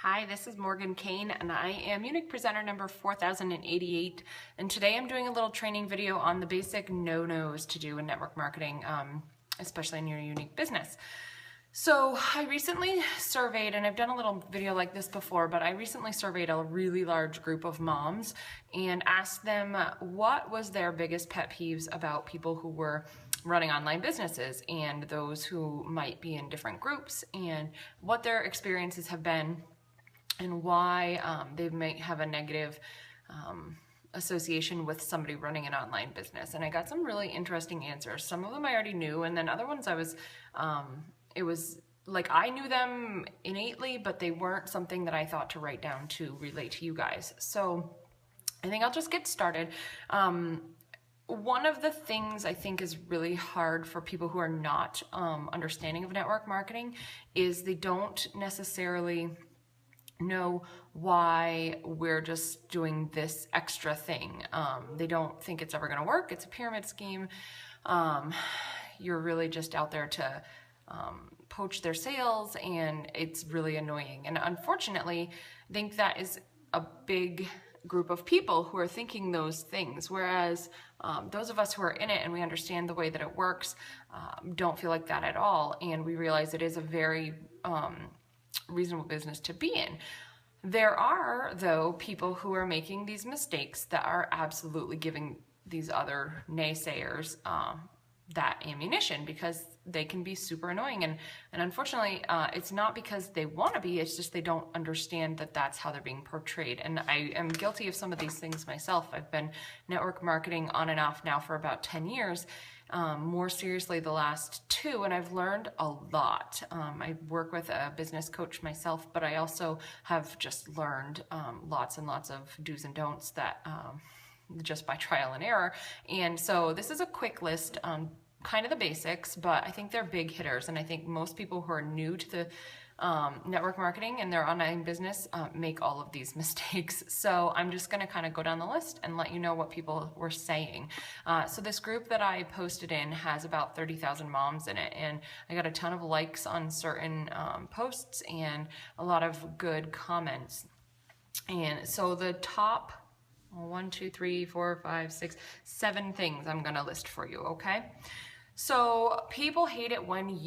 Hi, this is Morgan Kane and I am Younique presenter number 4088, and today I'm doing a little training video on the basic no-nos to do in network marketing, especially in your unique business. So I recently surveyed, and I've done a little video like this before, but I recently surveyed a really large group of moms and asked them what was their biggest pet peeves about people who were running online businesses and those who might be in different groups, and what their experiences have been and why they might have a negative association with somebody running an online business. And I got some really interesting answers. Some of them I already knew, and then other ones it was like I knew them innately, but they weren't something that I thought to write down to relate to you guys. So I think I'll just get started. One of the things I think is really hard for people who are not understanding of network marketing is they don't necessarily know why we're just doing this extra thing. They don't think it's ever going to work. It's a pyramid scheme. You're really just out there to poach their sales, and it's really annoying. And unfortunately, I think that is a big group of people who are thinking those things, whereas those of us who are in it and we understand the way that it works don't feel like that at all, and we realize it is a very reasonable business to be in. There are, though, people who are making these mistakes that are absolutely giving these other naysayers that ammunition, because they can be super annoying. And unfortunately, it's not because they want to be, it's just they don't understand that that's how they're being portrayed. And I am guilty of some of these things myself. I've been network marketing on and off now for about 10 years. More seriously the last 2, and I've learned a lot. I work with a business coach myself, but I also have just learned lots and lots of do's and don'ts that just by trial and error. And so this is a quick list on kind of the basics, but I think they're big hitters, and I think most people who are new to the network marketing and their online business make all of these mistakes. So I'm just going to kind of go down the list and let you know what people were saying. So this group that I posted in has about 30,000 moms in it, and I got a ton of likes on certain posts and a lot of good comments. And so the top 1, 2, 3, 4, 5, 6, 7 things I'm going to list for you, okay? So people hate it when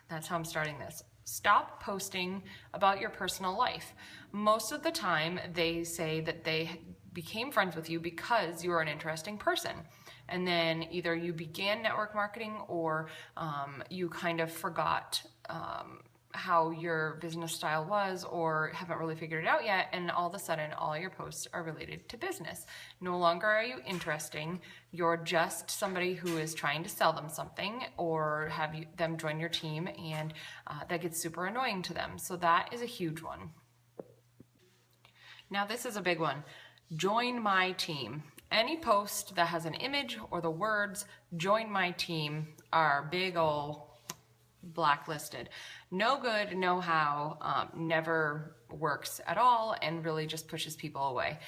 that's how I'm starting this. Stop posting about your personal life. Most of the time they say that they became friends with you because you are an interesting person. And then either you began network marketing or you kind of forgot how your business style was, or haven't really figured it out yet, and all of a sudden all your posts are related to business. No longer are you interesting. You're just somebody who is trying to sell them something or have them join your team, and that gets super annoying to them. So that is a huge one. Now this is a big one. Join my team. Any post that has an image or the words join my team are big ol' blacklisted. No good, no how, never works at all, and really just pushes people away.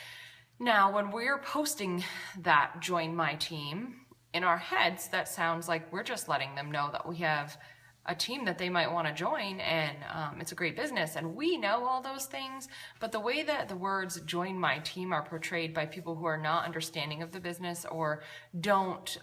Now, when we're posting that join my team, in our heads, that sounds like we're just letting them know that we have a team that they might want to join, and it's a great business, and we know all those things. But the way that the words join my team are portrayed by people who are not understanding of the business or don't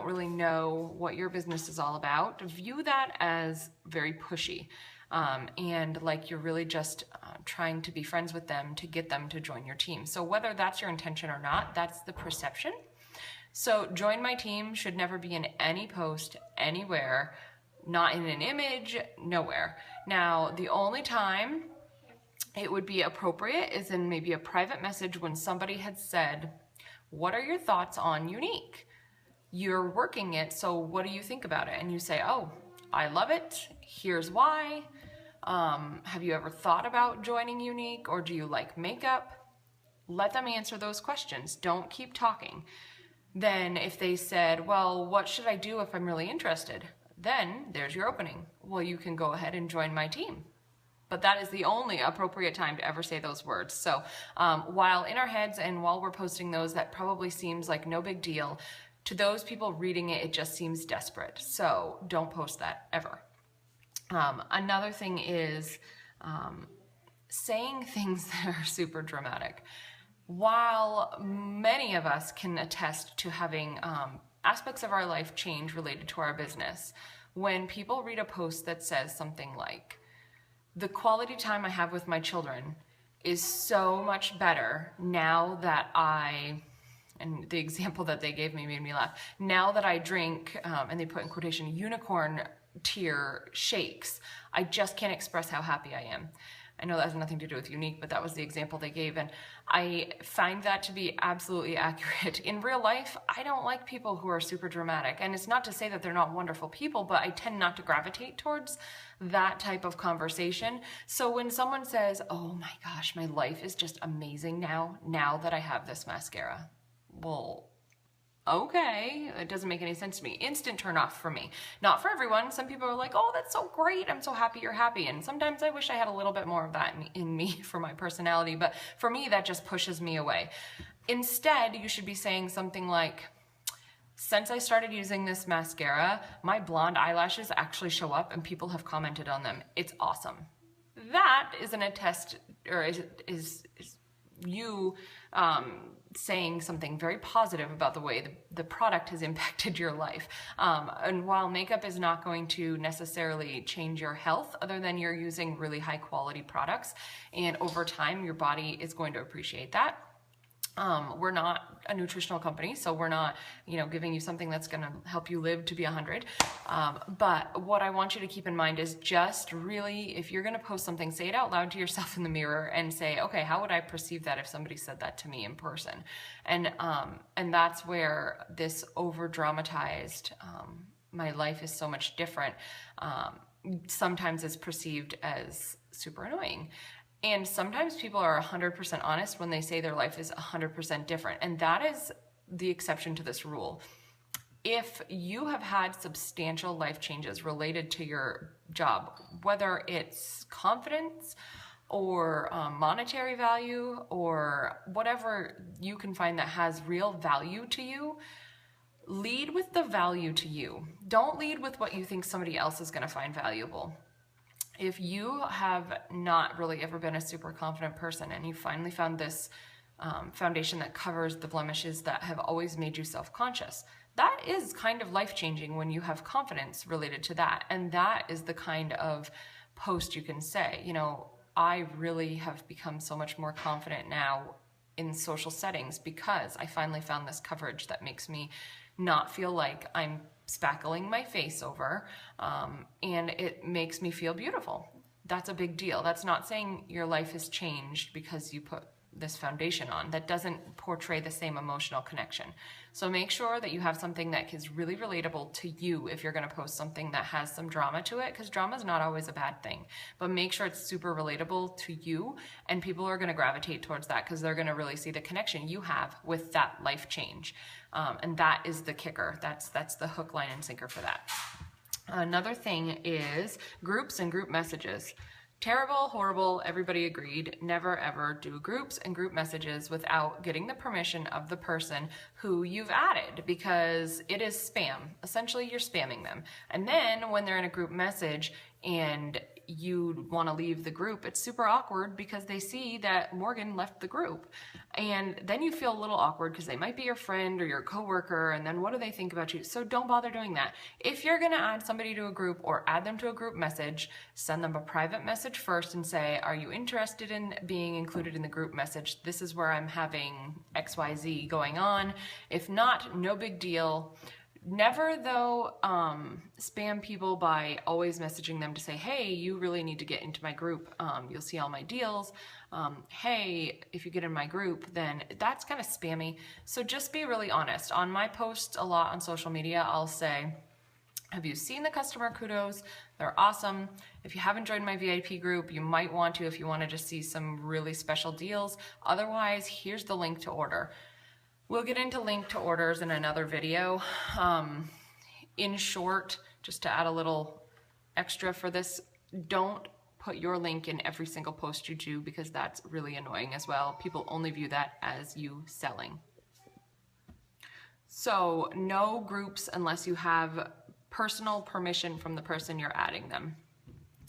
really know what your business is all about, view that as very pushy, and like you're really just trying to be friends with them to get them to join your team. So whether that's your intention or not, that's the perception. So join my team should never be in any post anywhere, not in an image, nowhere. Now, the only time it would be appropriate is in maybe a private message when somebody had said, "What are your thoughts on Younique? You're working it, so what do you think about it?" And you say, "Oh, I love it. Here's why. Have you ever thought about joining Younique, or do you like makeup?" Let them answer those questions. Don't keep talking. Then if they said, "Well, what should I do if I'm really interested?" Then there's your opening. Well, you can go ahead and join my team. But that is the only appropriate time to ever say those words. So while in our heads and while we're posting those, that probably seems like no big deal. To those people reading it, it just seems desperate. So don't post that ever. Another thing is saying things that are super dramatic. While many of us can attest to having aspects of our life change related to our business, when people read a post that says something like, the quality time I have with my children is so much better now that and the example that they gave me made me laugh, now that I drink, and they put in quotation, unicorn tier shakes, I just can't express how happy I am. I know that has nothing to do with Younique, but that was the example they gave, and I find that to be absolutely accurate. In real life, I don't like people who are super dramatic, and it's not to say that they're not wonderful people, but I tend not to gravitate towards that type of conversation. So when someone says, oh my gosh, my life is just amazing now that I have this mascara, well, okay, it doesn't make any sense to me. Instant turn off for me. Not for everyone. Some people are like, oh, that's so great. I'm so happy you're happy. And sometimes I wish I had a little bit more of that in me for my personality. But for me, that just pushes me away. Instead, you should be saying something like, since I started using this mascara, my blonde eyelashes actually show up and people have commented on them. It's awesome. That is an attest, or is you saying something very positive about the way the product has impacted your life. And while makeup is not going to necessarily change your health, other than you're using really high quality products, and over time your body is going to appreciate that. We're not a nutritional company, so we're not, giving you something that's going to help you live to be 100. But what I want you to keep in mind is just really, if you're going to post something, say it out loud to yourself in the mirror and say, okay, how would I perceive that if somebody said that to me in person? And that's where this over dramatized, my life is so much different, sometimes is perceived as super annoying. And sometimes people are 100% honest when they say their life is 100% different. And that is the exception to this rule. If you have had substantial life changes related to your job, whether it's confidence or monetary value or whatever you can find that has real value to you, lead with the value to you. Don't lead with what you think somebody else is going to find valuable. If you have not really ever been a super confident person and you finally found this foundation that covers the blemishes that have always made you self-conscious, that is kind of life-changing when you have confidence related to that. And that is the kind of post you can say, I really have become so much more confident now in social settings because I finally found this coverage that makes me not feel like I'm spackling my face over, and it makes me feel beautiful. That's a big deal. That's not saying your life has changed because you put this foundation on. That doesn't portray the same emotional connection. So make sure that you have something that is really relatable to you if you're going to post something that has some drama to it, because drama is not always a bad thing. But make sure it's super relatable to you, and people are going to gravitate towards that because they're going to really see the connection you have with that life change. And that is the kicker. That's the hook, line, and sinker for that. Another thing is groups and group messages. Terrible, horrible, everybody agreed. Never ever do groups and group messages without getting the permission of the person who you've added, because it is spam. Essentially, you're spamming them. And then when they're in a group message and you want to leave the group, it's super awkward because they see that Morgan left the group. And then you feel a little awkward because they might be your friend or your coworker, and then what do they think about you? So don't bother doing that. If you're going to add somebody to a group or add them to a group message, send them a private message first and say, are you interested in being included in the group message? This is where I'm having XYZ going on. If not, no big deal. Never, though, spam people by always messaging them to say, hey, you really need to get into my group. You'll see all my deals. Hey, if you get in my group, then that's kind of spammy. So just be really honest. On my posts a lot on social media, I'll say, have you seen the customer kudos? They're awesome. If you haven't joined my VIP group, you might want to if you want to just see some really special deals. Otherwise, here's the link to order. We'll get into link to orders in another video. In short, just to add a little extra for this, don't put your link in every single post you do, because that's really annoying as well. People only view that as you selling. So no groups unless you have personal permission from the person you're adding them.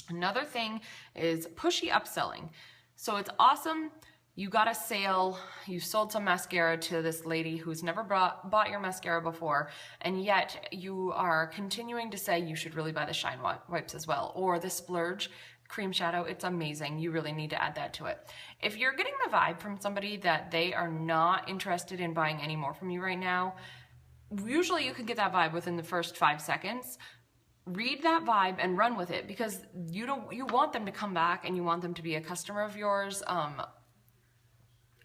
Another thing is pushy upselling. So it's awesome. You got a sale, you sold some mascara to this lady who's never bought your mascara before, and yet you are continuing to say you should really buy the Shine Wipes as well, or the Splurge cream shadow. It's amazing. You really need to add that to it. If you're getting the vibe from somebody that they are not interested in buying any more from you right now, usually you can get that vibe within the first 5 seconds. Read that vibe and run with it, because you want them to come back and you want them to be a customer of yours,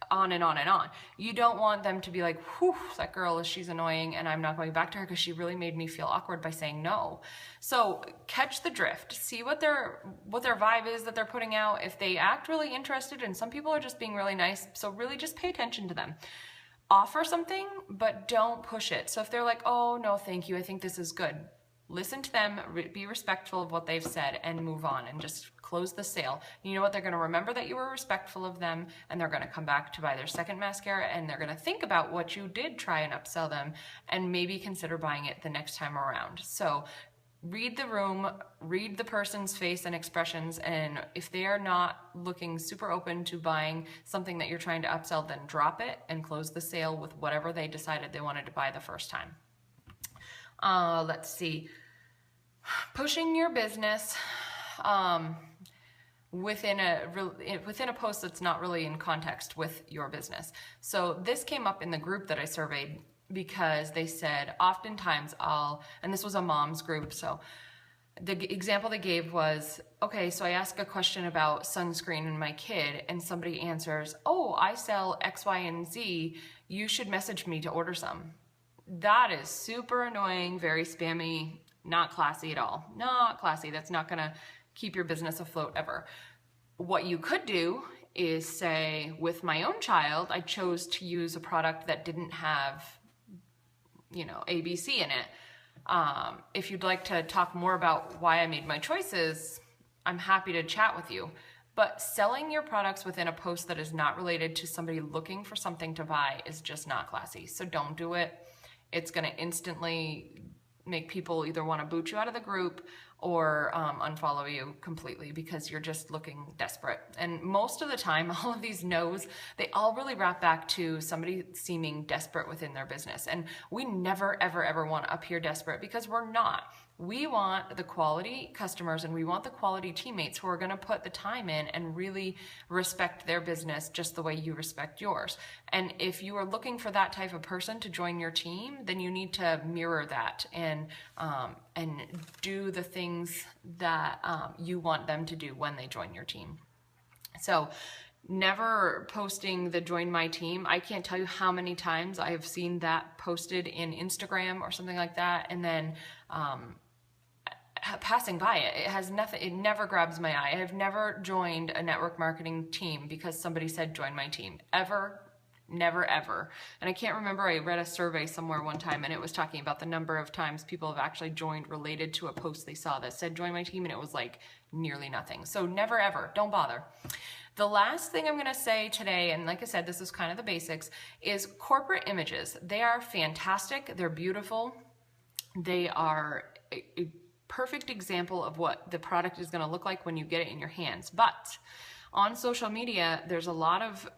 on and on and on. You don't want them to be like, whew, that girl, she's annoying and I'm not going back to her because she really made me feel awkward by saying no. So catch the drift, see what their vibe is that they're putting out. If they act really interested, and some people are just being really nice, so really just pay attention to them. Offer something, but don't push it. So if they're like, oh no, thank you, I think this is good, listen to them, be respectful of what they've said, and move on and just close the sale. You know what? They're going to remember that you were respectful of them, and they're going to come back to buy their second mascara, and they're going to think about what you did try and upsell them, and maybe consider buying it the next time around. So read the room, read the person's face and expressions, and if they are not looking super open to buying something that you're trying to upsell, then drop it and close the sale with whatever they decided they wanted to buy the first time. Let's see. Pushing your business within a post that's not really in context with your business. So this came up in the group that I surveyed, because they said oftentimes and this was a mom's group, so the example they gave was, okay, so I ask a question about sunscreen in my kid, and somebody answers, oh, I sell X, Y, and Z, you should message me to order some. That is super annoying, very spammy, not classy at all. Not classy. That's not going to keep your business afloat ever. What you could do is say, with my own child, I chose to use a product that didn't have, ABC in it. If you'd like to talk more about why I made my choices, I'm happy to chat with you. But selling your products within a post that is not related to somebody looking for something to buy is just not classy. So don't do it. It's going to instantly make people either want to boot you out of the group or unfollow you completely, because you're just looking desperate. And most of the time, all of these no's, they all really wrap back to somebody seeming desperate within their business. And we never, ever, ever want to appear desperate, because we're not. We want the quality customers, and we want the quality teammates who are going to put the time in and really respect their business just the way you respect yours. And if you are looking for that type of person to join your team, then you need to mirror that and do the things that you want them to do when they join your team. So never posting the join my team. I can't tell you how many times I have seen that posted in Instagram or something like that, and then passing by it. It has nothing, it never grabs my eye. I have never joined a network marketing team because somebody said join my team. Ever. Never, ever. And I can't remember, I read a survey somewhere one time, and it was talking about the number of times people have actually joined related to a post they saw that said join my team, and it was like nearly nothing. So never, ever. Don't bother. The last thing I'm going to say today, and like I said, this is kind of the basics, is corporate images. They are fantastic. They're beautiful. They are a perfect example of what the product is going to look like when you get it in your hands. But on social media, there's a lot of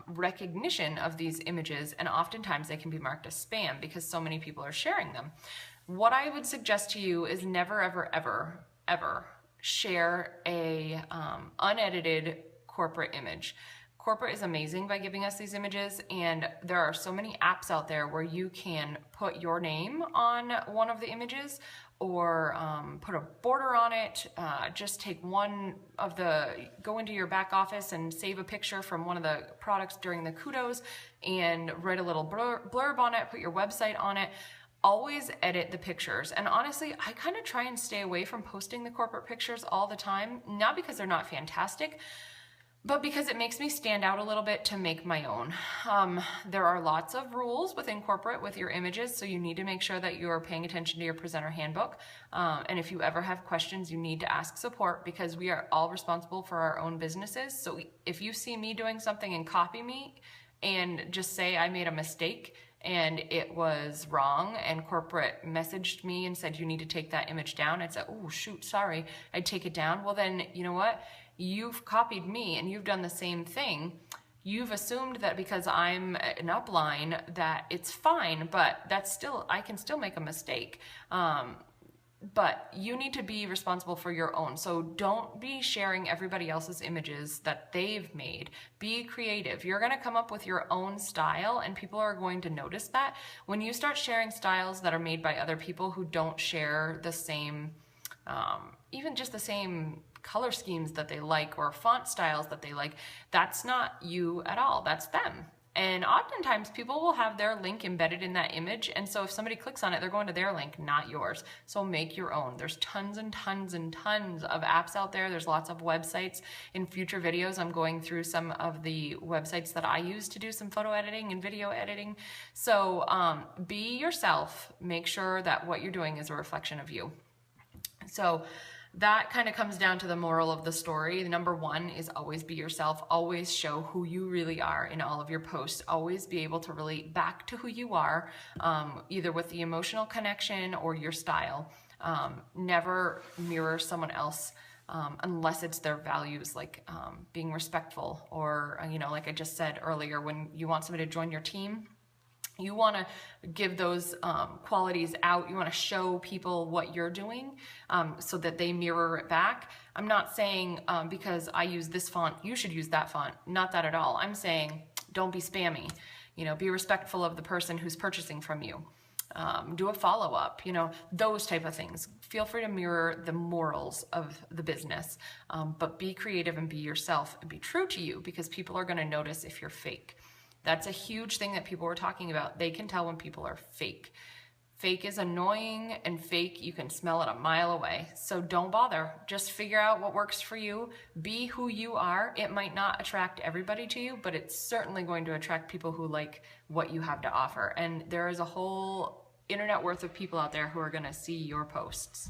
recognition of these images, and oftentimes they can be marked as spam because so many people are sharing them. What I would suggest to you is never, ever, ever, ever share a unedited corporate image. Corporate is amazing by giving us these images, and there are so many apps out there where you can put your name on one of the images, or put a border on it. Just take go into your back office and save a picture from one of the products during the kudos and write a little blurb on it, put your website on it. Always edit the pictures. And honestly, I kind of try and stay away from posting the corporate pictures all the time, not because they're not fantastic, but because it makes me stand out a little bit to make my own. There are lots of rules within corporate with your images, so you need to make sure that you're paying attention to your presenter handbook. And if you ever have questions, you need to ask support, because we are all responsible for our own businesses. So if you see me doing something and copy me and just say I made a mistake, and it was wrong, and corporate messaged me and said, you need to take that image down, I'd say, oh shoot, sorry, I'd take it down. Well then, you know what? You've copied me and you've done the same thing. You've assumed that because I'm an upline that it's fine, but that's still, I can still make a mistake. But you need to be responsible for your own. So don't be sharing everybody else's images that they've made. Be creative. You're going to come up with your own style, and people are going to notice that. When you start sharing styles that are made by other people who don't share the same, even just the same color schemes that they like or font styles that they like, that's not you at all. That's them. And oftentimes people will have their link embedded in that image, and so if somebody clicks on it, they're going to their link, not yours. So make your own. There's tons and tons and tons of apps out there. There's lots of websites. In future videos, I'm going through some of the websites that I use to do some photo editing and video editing. So be yourself. Make sure that what you're doing is a reflection of you. So that kind of comes down to the moral of the story. Number one is always be yourself. Always show who you really are in all of your posts. Always be able to relate back to who you are, either with the emotional connection or your style. Never mirror someone else unless it's their values, like being respectful, or, like I just said earlier, when you want somebody to join your team, you want to give those qualities out. You want to show people what you're doing so that they mirror it back. I'm not saying because I use this font, you should use that font. Not that at all. I'm saying don't be spammy. Be respectful of the person who's purchasing from you. Do a follow-up, those type of things. Feel free to mirror the morals of the business, but be creative and be yourself and be true to you, because people are going to notice if you're fake. That's a huge thing that people were talking about. They can tell when people are fake. Fake is annoying, and fake, you can smell it a mile away. So don't bother. Just figure out what works for you. Be who you are. It might not attract everybody to you, but it's certainly going to attract people who like what you have to offer. And there is a whole internet worth of people out there who are going to see your posts.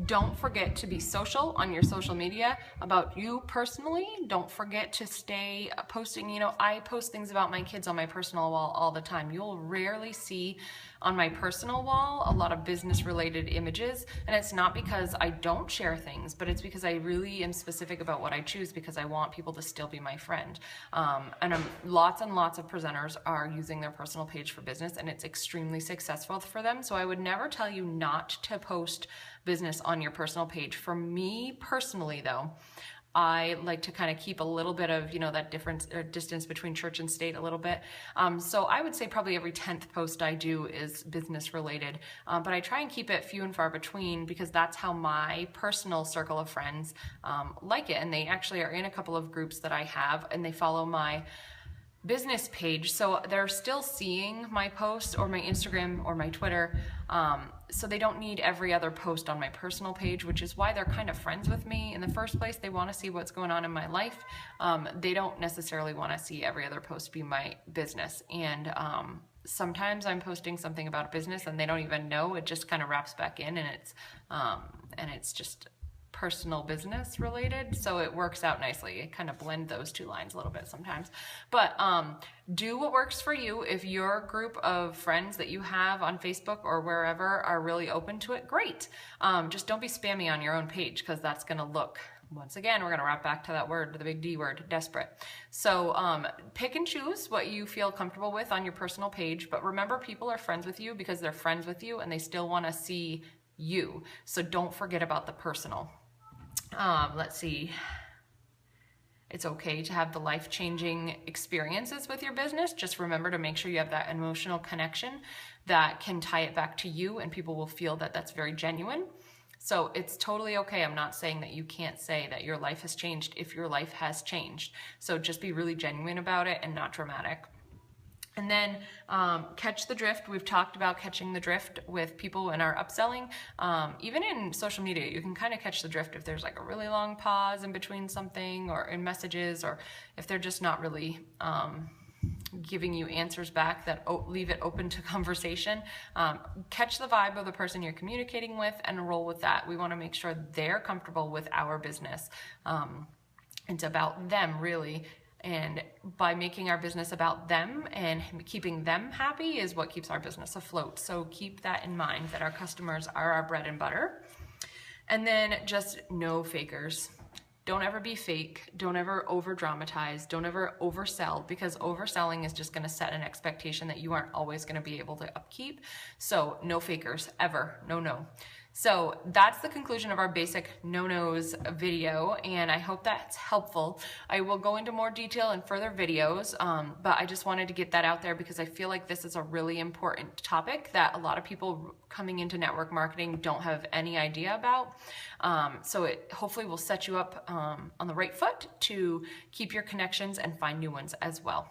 Don't forget to be social on your social media about you personally. Don't forget to stay posting. I post things about my kids on my personal wall all the time. You'll rarely see on my personal wall a lot of business related images, and it's not because I don't share things, but it's because I really am specific about what I choose, because I want people to still be my friend. And lots and lots of presenters are using their personal page for business, and it's extremely successful for them. So I would never tell you not to post business on your personal page. For me personally though, I like to kind of keep a little bit of, that difference or distance between church and state a little bit. So I would say probably every 10th post I do is business related. But I try and keep it few and far between, because that's how my personal circle of friends like it. And they actually are in a couple of groups that I have, and they follow my business page, so they're still seeing my posts or my Instagram or my Twitter, so they don't need every other post on my personal page, which is why they're kind of friends with me in the first place. They want to see what's going on in my life. They don't necessarily want to see every other post be my business. And sometimes I'm posting something about a business and they don't even know. It just kind of wraps back in, and it's just personal business related, so it works out nicely. I kind of blend those two lines a little bit sometimes. But do what works for you. If your group of friends that you have on Facebook or wherever are really open to it, great. Just don't be spammy on your own page, because that's going to look, once again, we're going to wrap back to that word, the big D word, desperate. So pick and choose what you feel comfortable with on your personal page, but remember, people are friends with you because they're friends with you and they still want to see you. So don't forget about the personal. Let's see. It's okay to have the life-changing experiences with your business. Just remember to make sure you have that emotional connection that can tie it back to you, and people will feel that that's very genuine. So it's totally okay. I'm not saying that you can't say that your life has changed if your life has changed. So just be really genuine about it and not dramatic. And then catch the drift. We've talked about catching the drift with people in our upselling. Even in social media, you can kind of catch the drift if there's like a really long pause in between something, or in messages, or if they're just not really giving you answers back that leave it open to conversation. Catch the vibe of the person you're communicating with and roll with that. We want to make sure they're comfortable with our business. It's about them, really. And by making our business about them and keeping them happy is what keeps our business afloat. So keep that in mind, that our customers are our bread and butter. And then just no fakers. Don't ever be fake. Don't ever over dramatize. Don't ever oversell, because overselling is just going to set an expectation that you aren't always going to be able to upkeep. So no fakers ever. No. So that's the conclusion of our basic no-nos video, and I hope that's helpful. I will go into more detail in further videos, but I just wanted to get that out there because I feel like this is a really important topic that a lot of people coming into network marketing don't have any idea about. So it hopefully will set you up on the right foot to keep your connections and find new ones as well.